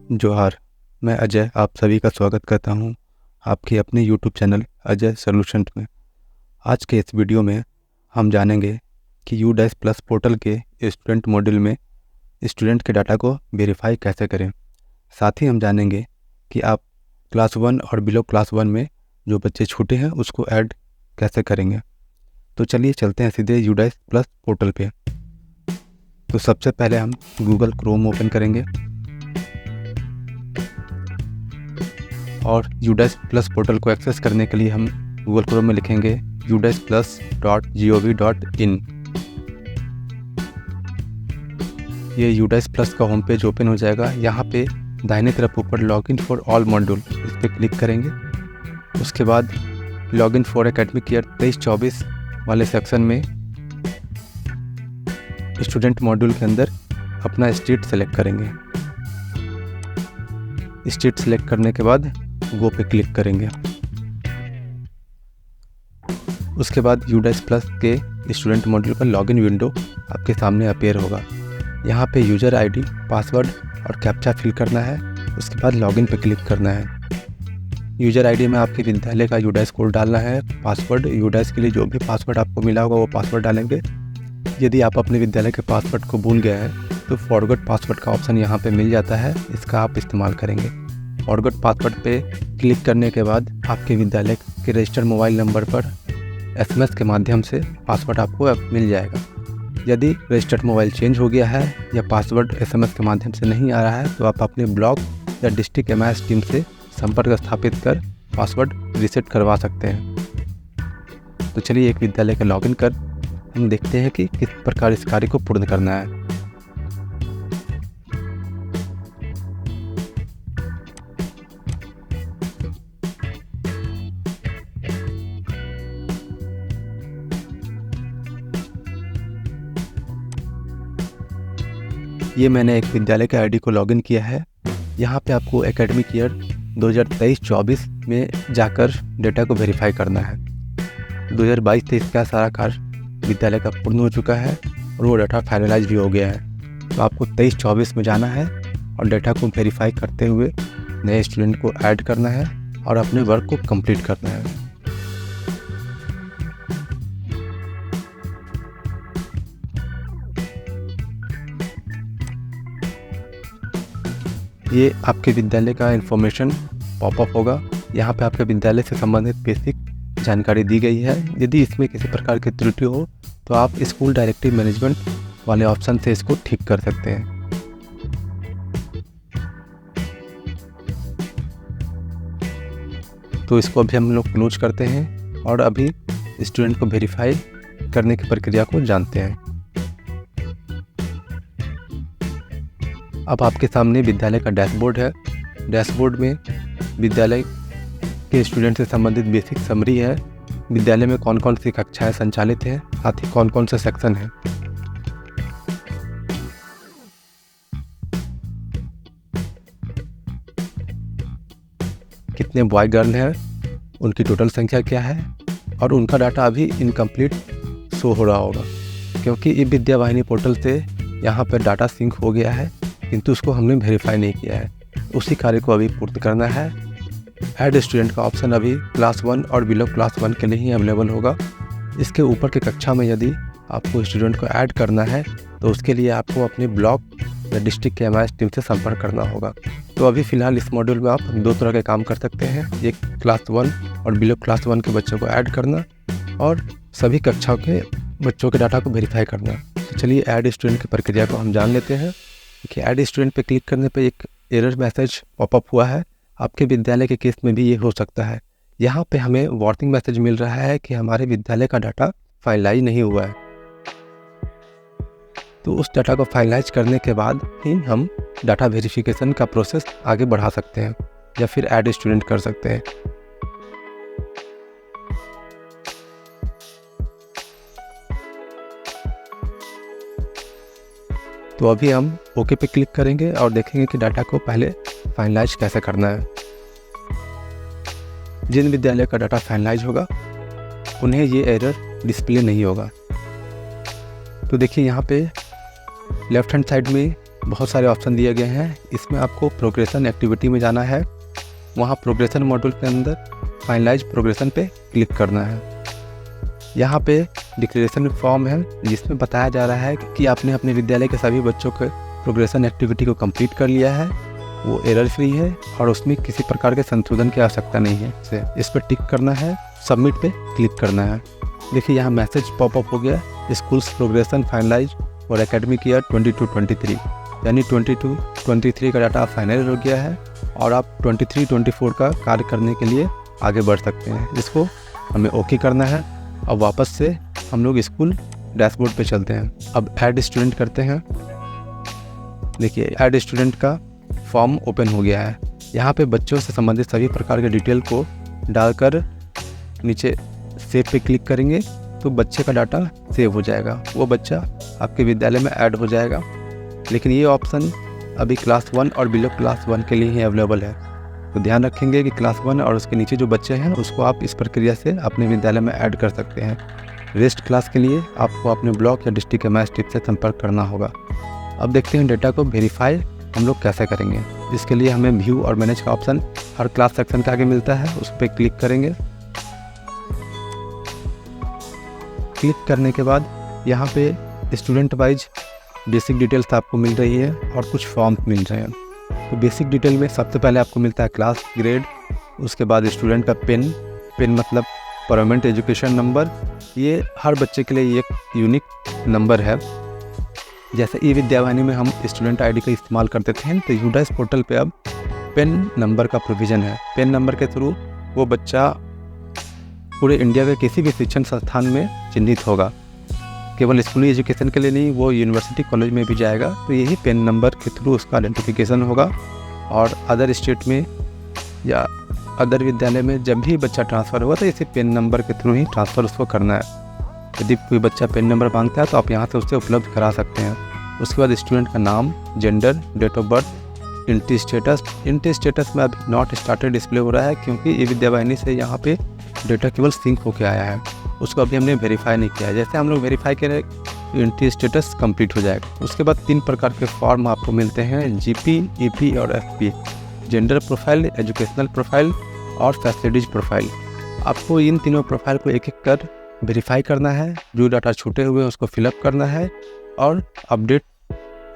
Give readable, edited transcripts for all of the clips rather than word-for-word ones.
जोहार। मैं अजय आप सभी का स्वागत करता हूं आपके अपने यूट्यूब चैनल अजय सॉल्यूशंस में। आज के इस वीडियो में हम जानेंगे कि यूडैश प्लस पोर्टल के स्टूडेंट मॉड्यूल में स्टूडेंट के डाटा को वेरीफाई कैसे करें। साथ ही हम जानेंगे कि आप क्लास 1 और बिलो क्लास 1 में जो बच्चे छूटे हैं उसको ऐड कैसे करेंगे। तो चलिए चलते हैं सीधे यूडैश प्लस पोर्टल पे। तो सबसे पहले हम गूगल क्रोम ओपन करेंगे और यूडैश प्लस पोर्टल को एक्सेस करने के लिए हम गूगल क्रोम में लिखेंगे udashplus.gov.in। ये यूडैश प्लस का होम पेज ओपन हो जाएगा। यहाँ पे दाहिने तरफ ऊपर लॉगिन फॉर ऑल मॉड्यूल इस पर क्लिक करेंगे। उसके बाद लॉगिन फॉर एकेडमिक ईयर 23-24 वाले सेक्शन में स्टूडेंट मॉड्यूल के अंदर अपना स्टेट सेलेक्ट करेंगे। स्टेट सेलेक्ट करने के बाद गो पे क्लिक करेंगे। उसके बाद यूडैश प्लस के स्टूडेंट मॉड्यूल का लॉगिन विंडो आपके सामने अपीयर होगा। यहाँ पे यूज़र आईडी, पासवर्ड और कैप्चा फिल करना है। उसके बाद लॉगिन पे क्लिक करना है। यूज़र आईडी में आपके विद्यालय का यूडैश कोड डालना है। पासवर्ड यूडैश के लिए जो भी पासवर्ड आपको मिला होगा वो पासवर्ड डालेंगे। यदि आप अपने विद्यालय के पासवर्ड को भूल गए हैं तो फॉरगॉट पासवर्ड का ऑप्शन यहाँ पे मिल जाता है, इसका आप इस्तेमाल करेंगे। फॉरगॉट पासवर्ड पे क्लिक करने के बाद आपके विद्यालय के रजिस्टर्ड मोबाइल नंबर पर SMS के माध्यम से पासवर्ड आपको मिल जाएगा। यदि रजिस्टर्ड मोबाइल चेंज हो गया है या पासवर्ड SMS के माध्यम से नहीं आ रहा है तो आप अपने ब्लॉक या डिस्ट्रिक्ट MIS टीम से संपर्क स्थापित कर पासवर्ड रीसेट करवा सकते हैं। तो चलिए एक विद्यालय का लॉगिन कर हम देखते हैं कि किस प्रकार इस कार्य को पूर्ण करना है। ये मैंने एक विद्यालय के आईडी को लॉगिन किया है। यहाँ पे आपको एकेडमिक ईयर 2023-24 में जाकर डेटा को वेरीफाई करना है। 2022-23 का सारा कार्य विद्यालय का पूर्ण हो चुका है और वो डाटा फाइनलाइज भी हो गया है। तो आपको 23-24 में जाना है और डेटा को वेरीफाई करते हुए नए स्टूडेंट को ऐड करना है और अपने वर्क को कंप्लीट करना है। ये आपके विद्यालय का इन्फॉर्मेशन पॉपअप होगा। यहाँ पे आपके विद्यालय से संबंधित बेसिक जानकारी दी गई है। यदि इसमें किसी प्रकार की त्रुटि हो तो आप स्कूल डायरेक्टरी मैनेजमेंट वाले ऑप्शन से इसको ठीक कर सकते हैं। तो इसको अभी हम लोग क्लोज करते हैं और अभी स्टूडेंट को वेरीफाई करने की प्रक्रिया को जानते हैं। अब आपके सामने विद्यालय का डैशबोर्ड है। डैशबोर्ड में विद्यालय के स्टूडेंट से संबंधित बेसिक समरी है। विद्यालय में कौन कौन सी कक्षाएं संचालित हैं, साथ ही कौन कौन से सेक्शन हैं। कितने बॉय गर्ल हैं, उनकी टोटल संख्या क्या है और उनका डाटा अभी इनकम्प्लीट शो हो रहा होगा क्योंकि ई विद्या वाहिनी पोर्टल से यहाँ पर डाटा सिंक हो गया है किंतु उसको हमने वेरीफाई नहीं किया है। उसी कार्य को अभी पूर्ण करना है। ऐड स्टूडेंट का ऑप्शन अभी क्लास 1 और बिलो क्लास 1 के लिए ही अवेलेबल होगा। इसके ऊपर की कक्षा में यदि आपको स्टूडेंट को ऐड करना है तो उसके लिए आपको अपने ब्लॉक या डिस्ट्रिक्ट के MIS टीम से संपर्क करना होगा। तो अभी फ़िलहाल इस मॉड्यूल में आप दो तरह के काम कर सकते हैं। एक क्लास 1 और बिलो क्लास 1 के बच्चों को ऐड करना और सभी कक्षाओं के बच्चों के डाटा को वेरीफाई करना। तो चलिए ऐड स्टूडेंट की प्रक्रिया को हम जान लेते हैं कि ऐड स्टूडेंट पे क्लिक करने पे एक एरर मैसेज पॉपअप हुआ है। आपके विद्यालय के केस में भी ये हो सकता है। यहाँ पे हमें वार्निंग मैसेज मिल रहा है कि हमारे विद्यालय का डाटा फाइनलाइज नहीं हुआ है। तो उस डाटा को फाइनलाइज करने के बाद ही हम डाटा वेरिफिकेशन का प्रोसेस आगे बढ़ा सकते हैं या फिर ऐड स्टूडेंट कर सकते हैं। तो अभी हम ओके पे क्लिक करेंगे और देखेंगे कि डाटा को पहले फाइनलाइज कैसे करना है। जिन विद्यालय का डाटा फाइनलाइज होगा उन्हें ये एरर डिस्प्ले नहीं होगा। तो देखिए यहाँ पे लेफ्ट हैंड साइड में बहुत सारे ऑप्शन दिए गए हैं। इसमें आपको प्रोग्रेशन एक्टिविटी में जाना है, वहाँ प्रोग्रेशन मॉड्यूल के अंदर फाइनलाइज प्रोग्रेशन पे क्लिक करना है। यहाँ पे डिक्लेरेशन फॉर्म है जिसमें बताया जा रहा है कि आपने अपने विद्यालय के सभी बच्चों के प्रोग्रेशन एक्टिविटी को कंप्लीट कर लिया है, वो एरर फ्री है और उसमें किसी प्रकार के संशोधन की आवश्यकता नहीं है। इस पर टिक करना है, सबमिट पे क्लिक करना है। देखिए यहाँ मैसेज पॉपअप हो गया, स्कूल्स प्रोग्रेशन फाइनलाइज और एकेडमिक ईयर 22-23, यानी 22-23 का डाटा फाइनल हो गया है और आप 23-24 का कार्य करने के लिए आगे बढ़ सकते हैं। इसको हमें ओके करना है। अब वापस से हम लोग स्कूल डैशबोर्ड पे चलते हैं। अब ऐड स्टूडेंट करते हैं। देखिए ऐड स्टूडेंट का फॉर्म ओपन हो गया है। यहाँ पे बच्चों से संबंधित सभी प्रकार के डिटेल को डालकर नीचे सेव पे क्लिक करेंगे तो बच्चे का डाटा सेव हो जाएगा, वो बच्चा आपके विद्यालय में ऐड हो जाएगा। लेकिन ये ऑप्शन अभी क्लास 1 और बिलो क्लास 1 के लिए ही अवेलेबल है, तो ध्यान रखेंगे कि क्लास 1 और उसके नीचे जो बच्चे हैं उसको आप इस प्रक्रिया से अपने विद्यालय में ऐड कर सकते हैं। रेस्ट क्लास के लिए आपको अपने ब्लॉक या डिस्ट्रिक्ट एमआईएस टीम से संपर्क करना होगा। अब देखते हैं डेटा को वेरीफाई हम लोग कैसे करेंगे। इसके लिए हमें व्यू और मैनेज का ऑप्शन हर क्लास सेक्शन के आगे मिलता है, उस पर क्लिक करेंगे। क्लिक करने के बाद यहाँ पे स्टूडेंट वाइज बेसिक डिटेल्स आपको मिल रही है और कुछ फॉर्म मिल रहे हैं। तो बेसिक डिटेल में सबसे पहले आपको मिलता है क्लास ग्रेड, उसके बाद स्टूडेंट का पिन मतलब परमानेंट एजुकेशन नंबर। ये हर बच्चे के लिए एक यूनिक नंबर है। जैसे ई विद्यावाहिनी में हम स्टूडेंट आईडी का इस्तेमाल करते थे, तो यूडाइस पोर्टल पे अब पेन नंबर का प्रोविज़न है। पेन नंबर के थ्रू वो बच्चा पूरे इंडिया के किसी भी शिक्षण संस्थान में चिन्हित होगा। केवल स्कूली एजुकेशन के लिए नहीं, वो यूनिवर्सिटी कॉलेज में भी जाएगा, तो यही पेन नंबर के थ्रू उसका आइडेंटिफिकेशन होगा। और अदर स्टेट में या अदर विद्यालय में जब भी बच्चा ट्रांसफ़र होगा तो इसी पेन नंबर के थ्रू ही ट्रांसफ़र उसको करना है। यदि कोई बच्चा पेन नंबर मांगता है तो आप यहाँ से उससे उपलब्ध करा सकते हैं। उसके बाद स्टूडेंट का नाम, gender, date of birth, entry status. Entry status में अभी नॉट स्टार्टेड डिस्प्ले हो रहा है क्योंकि ई विद्यावाहिनी से यहाँ पे डेटा केवल सिंक होके आया है, उसको अभी हमने वेरीफाई नहीं किया है। जैसे हम लोग वेरीफाई करें एंट्री स्टेटस कंप्लीट हो जाएगा। उसके बाद 3 प्रकार के फॉर्म आपको मिलते हैं, जीपी, ईपी और FP. Gender profile, educational profile और फैसिलिटीज प्रोफाइल। आपको इन तीनों प्रोफाइल को एक एक कर वेरीफाई करना है। जो डाटा छूटे हुए हैं उसको फिलअप करना है और अपडेट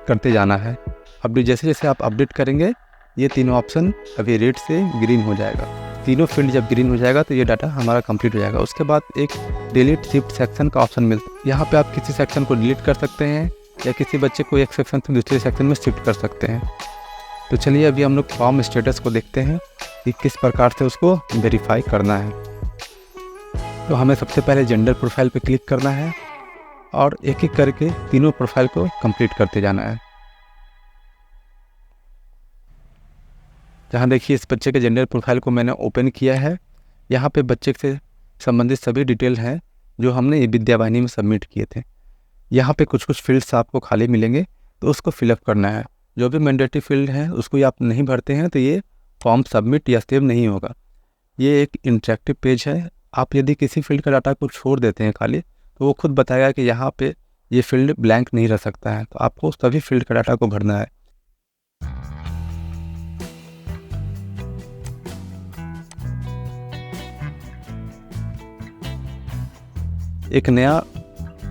करते जाना है। अपडेट जैसे जैसे आप अपडेट करेंगे ये तीनों ऑप्शन अभी रेड से ग्रीन हो जाएगा। तीनों फील्ड जब ग्रीन हो जाएगा तो ये डाटा हमारा कंप्लीट हो जाएगा। उसके बाद एक डिलीट शिफ्ट सेक्शन का ऑप्शन मिलता है। यहाँ पे आप किसी सेक्शन को डिलीट कर सकते हैं या किसी बच्चे को एक सेक्शन से दूसरे सेक्शन में शिफ्ट कर सकते हैं। तो चलिए अभी हम लोग फॉर्म स्टेटस को देखते हैं कि किस प्रकार से उसको वेरीफाई करना है। तो हमें सबसे पहले जेंडर प्रोफाइल पे क्लिक करना है और एक एक करके तीनों प्रोफाइल को कंप्लीट करते जाना है। जहाँ देखिए इस बच्चे के जेंडर प्रोफाइल को मैंने ओपन किया है। यहाँ पे बच्चे से संबंधित सभी डिटेल हैं जो हमने ये विद्यावाहिनी में सबमिट किए थे। यहाँ पे कुछ कुछ फील्ड्स आपको खाली मिलेंगे तो उसको फिलअप करना है। जो भी मैंडेटरी फील्ड है उसको आप नहीं भरते हैं तो ये फॉर्म सबमिट या सेव नहीं होगा। ये एक इंटरेक्टिव पेज है। आप यदि किसी फील्ड का डाटा को छोड़ देते हैं खाली तो वो खुद बताएगा कि यहाँ पे ये फील्ड ब्लैंक नहीं रह सकता है, तो आपको सभी फील्ड का डाटा को भरना है। एक नया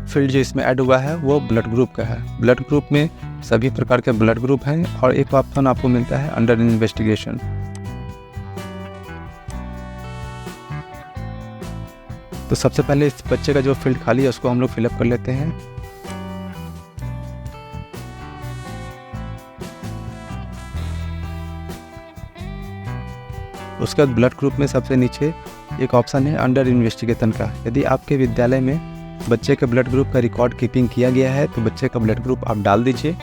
फील्ड जो इसमें ऐड हुआ है वो ब्लड ग्रुप का है। ब्लड ग्रुप में सभी प्रकार के ब्लड ग्रुप हैं और एक ऑप्शन आपको मिलता है अंडर इन्वेस्टिगेशन। तो सबसे पहले इस बच्चे का जो फील्ड खाली है उसको हम लोग फिलअप कर लेते हैं। उसके बाद ब्लड ग्रुप में सबसे नीचे एक ऑप्शन है अंडर इन्वेस्टिगेशन का। यदि आपके विद्यालय में बच्चे के ब्लड ग्रुप का रिकॉर्ड कीपिंग किया गया है तो बच्चे का ब्लड ग्रुप आप डाल दीजिए।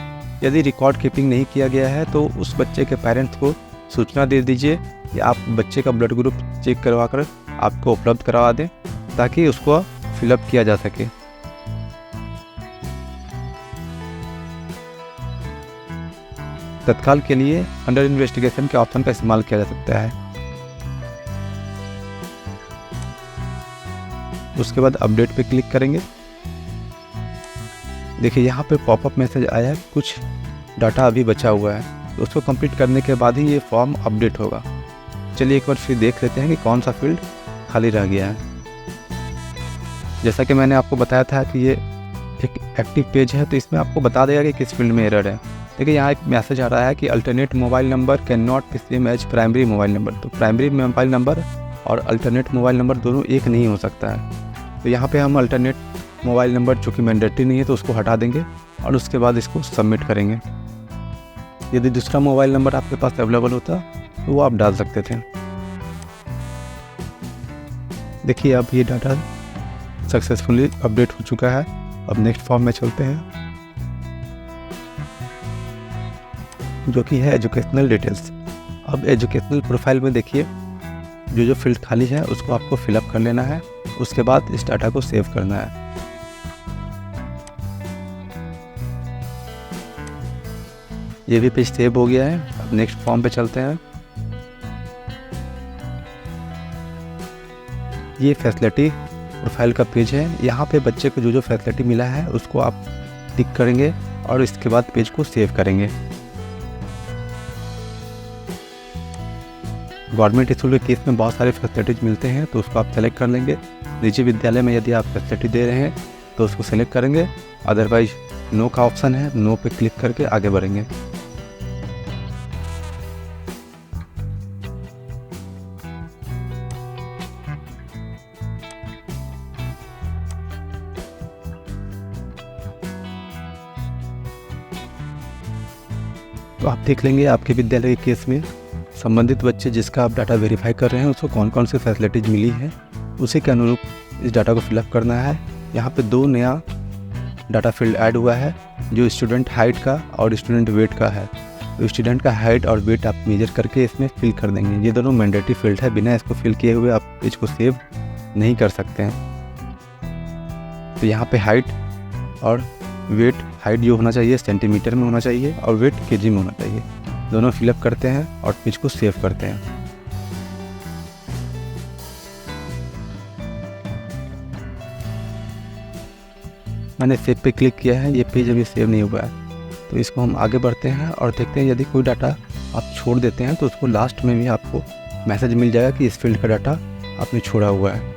यदि रिकॉर्ड कीपिंग नहीं किया गया है तो उस बच्चे के पेरेंट्स को सूचना दे दीजिए कि आप बच्चे का ब्लड ग्रुप चेक करवा कर आपको उपलब्ध करवा दें ताकि उसको फिलअप किया जा सके। तत्काल के लिए अंडर इन्वेस्टिगेशन के ऑप्शन का इस्तेमाल किया जा सकता है। उसके बाद अपडेट पे क्लिक करेंगे। देखिए यहाँ पे पॉपअप मैसेज आया है, कुछ डाटा अभी बचा हुआ है, तो उसको कंप्लीट करने के बाद ही ये फॉर्म अपडेट होगा। चलिए एक बार फिर देख लेते हैं कि कौन सा फील्ड खाली रह गया है। जैसा कि मैंने आपको बताया था कि ये एक एक्टिव पेज है, तो इसमें आपको बता देगा कि किस फील्ड में एरर है। देखिए यहाँ एक मैसेज आ रहा है कि alternate mobile number can not be same as primary mobile number. तो प्राइमरी मोबाइल नंबर और अल्टरनेट मोबाइल नंबर दोनों एक नहीं हो सकता है। तो यहाँ पे हम अल्टरनेट मोबाइल नंबर चूँकि मैंडेटरी नहीं है तो उसको हटा देंगे और उसके बाद इसको सबमिट करेंगे। यदि दूसरा मोबाइल नंबर आपके पास अवेलेबल होता तो वो आप डाल सकते थे। देखिए अब ये डाटा सक्सेसफुली अपडेट हो चुका है। अब नेक्स्ट फॉर्म में चलते हैं, जो कि है एजुकेशनल डिटेल्स। अब एजुकेशनल प्रोफाइल में देखिए जो फील्ड खाली है उसको आपको फिलअप कर लेना है। उसके बाद इस डाटा को सेव करना है। ये भी पेज सेव हो गया है। अब नेक्स्ट फॉर्म पे चलते हैं। ये फैसिलिटी प्रोफाइल का पेज है। यहाँ पे बच्चे को जो फैसिलिटी मिला है उसको आप टिक करेंगे और इसके बाद पेज को सेव करेंगे। गवर्नमेंट स्कूल के केस में बहुत सारे फैसिलिटीज मिलते हैं, तो उसको आप सेलेक्ट कर लेंगे। निजी विद्यालय में यदि आप फैसिलिटी दे रहे हैं तो उसको सेलेक्ट करेंगे, अदरवाइज नो का ऑप्शन है, नो पे क्लिक करके आगे बढ़ेंगे। तो आप देख लेंगे आपके विद्यालय के केस में संबंधित बच्चे जिसका आप डाटा वेरीफाई कर रहे हैं उसको कौन कौन सी फैसिलिटीज़ मिली है, उसी के अनुरूप इस डाटा को फिलअप करना है। यहाँ पे 2 नया डाटा फील्ड ऐड हुआ है, जो स्टूडेंट हाइट का और स्टूडेंट वेट का है। तो स्टूडेंट का हाइट और वेट आप मेजर करके इसमें फिल कर देंगे। ये दोनों मैंडेटरी फील्ड है, बिना इसको फिल किए हुए आप पेज को सेव नहीं कर सकते हैं। तो यहाँ पे हाइट और वेट, हाइट जो होना चाहिए सेंटीमीटर में होना चाहिए और वेट केजी में होना चाहिए। दोनों फिलअप करते हैं और पेज को सेव करते हैं। मैंने सेव पे क्लिक किया है, ये पेज अभी सेव नहीं हुआ है। तो इसको हम आगे बढ़ते हैं और देखते हैं यदि कोई डाटा आप छोड़ देते हैं तो उसको लास्ट में भी आपको मैसेज मिल जाएगा कि इस फील्ड का डाटा आपने छोड़ा हुआ है।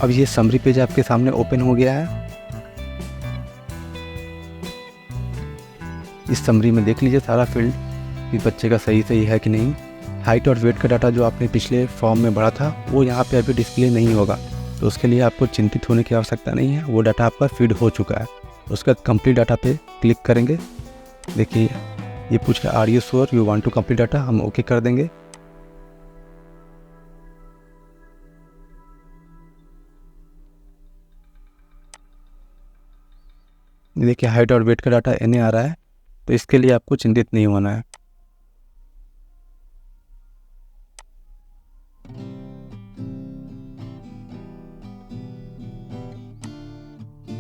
अब ये समरी पेज आपके सामने ओपन हो गया है। इस समरी में देख लीजिए सारा फील्ड कि बच्चे का सही है कि नहीं। हाइट और वेट का डाटा जो आपने पिछले फॉर्म में भरा था वो यहाँ पे अभी डिस्प्ले नहीं होगा, तो उसके लिए आपको चिंतित होने की आवश्यकता नहीं है। वो डाटा आपका फीड हो चुका है। उसके बाद कंप्लीट डाटा पे क्लिक करेंगे। देखिए ये पूछ रहा है are you sure you want to complete data, हम ओके कर देंगे। देखिए हाइट और वेट का डाटा एने आ रहा है, तो इसके लिए आपको चिंतित नहीं होना है।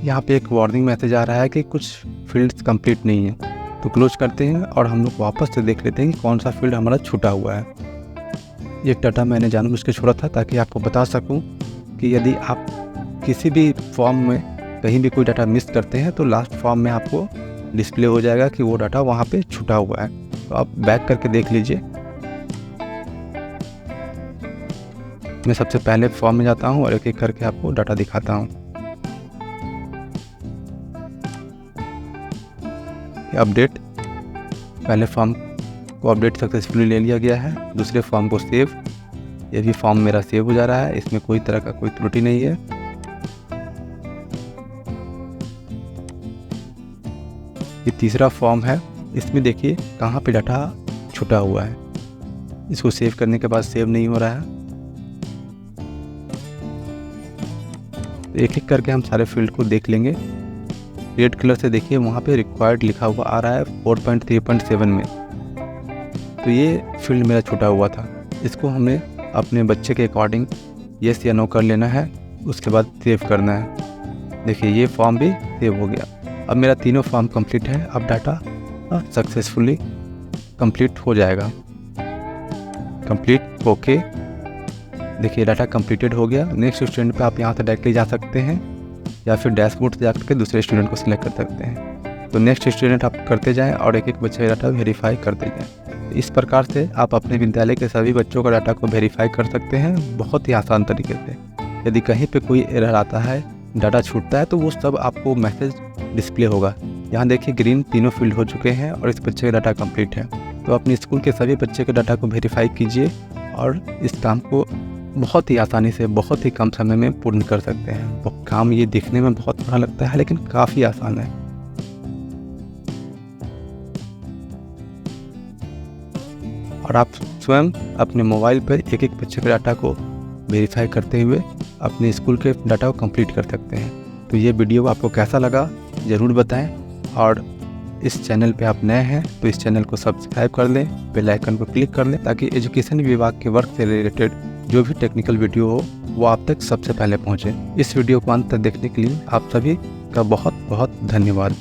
यहाँ पे एक वार्निंग मैसेज आ रहा है कि कुछ फील्ड्स कंप्लीट नहीं है, तो क्लोज करते हैं और हम लोग वापस से देख लेते हैं कि कौन सा फील्ड हमारा छूटा हुआ है। ये डाटा मैंने जानबूझ के छोड़ा था ताकि आपको बता सकूं कि यदि आप किसी भी फॉर्म में कहीं भी कोई डाटा मिस करते हैं तो लास्ट फॉर्म में आपको डिस्प्ले हो जाएगा कि वो डाटा वहाँ पे छूटा हुआ है। तो आप बैक करके देख लीजिए। मैं सबसे पहले फॉर्म में जाता हूँ और एक एक करके आपको डाटा दिखाता हूँ। अपडेट, पहले फॉर्म को अपडेट सक्सेसफुली ले लिया गया है। दूसरे फॉर्म को सेव, ये भी फॉर्म मेरा सेव हो जा रहा है, इसमें कोई तरह का कोई त्रुटि नहीं है। ये तीसरा फॉर्म है, इसमें देखिए कहाँ पे डाटा छूटा हुआ है। इसको सेव करने के बाद सेव नहीं हो रहा है। एक एक करके हम सारे फील्ड को देख लेंगे। रेड कलर से देखिए वहाँ पे रिक्वायर्ड लिखा हुआ आ रहा है 4.3.7 में, तो ये फील्ड मेरा छूटा हुआ था। इसको हमें अपने बच्चे के अकॉर्डिंग येस या नो कर लेना है, उसके बाद सेव करना है। देखिए ये फॉर्म भी सेव हो गया। अब मेरा तीनों फॉर्म कंप्लीट है। अब डाटा सक्सेसफुली कंप्लीट हो जाएगा। कंप्लीट ओके, देखिए डाटा कंप्लीटेड हो गया। नेक्स्ट स्टूडेंट पे आप यहाँ से डायरेक्टली जा सकते हैं या फिर डैशबोर्ड से जाकर के दूसरे स्टूडेंट को सिलेक्ट कर सकते हैं। तो नेक्स्ट स्टूडेंट आप करते जाएं और एक एक बच्चे का डाटा वेरीफाई करते जाएं। इस प्रकार से आप अपने विद्यालय के सभी बच्चों का डाटा को वेरीफाई कर सकते हैं बहुत ही आसान तरीके से। यदि कहीं पे कोई एरर आता है, डाटा छूटता है, तो वो सब आपको मैसेज डिस्प्ले होगा। यहाँ देखिए ग्रीन तीनों फील्ड हो चुके हैं और इस बच्चे का डाटा कंप्लीट है। तो अपने स्कूल के सभी बच्चे के डाटा को वेरीफाई कीजिए और इस काम को बहुत ही आसानी से बहुत ही कम समय में पूर्ण कर सकते हैं। वो काम ये दिखने में बहुत बड़ा लगता है लेकिन काफ़ी आसान है। और आप स्वयं अपने मोबाइल पर एक एक बच्चे के डाटा को वेरीफाई करते हुए अपने स्कूल के डाटा को कंप्लीट कर सकते हैं। तो ये वीडियो आपको कैसा लगा ज़रूर बताएं और इस चैनल पे आप नए हैं तो इस चैनल को सब्सक्राइब कर लें, बेल आइकन को क्लिक कर लें ताकि एजुकेशन विभाग के वर्क से रिलेटेड जो भी टेक्निकल वीडियो हो वो आप तक सबसे पहले पहुंचे। इस वीडियो को अंत तक देखने के लिए आप सभी का बहुत बहुत धन्यवाद।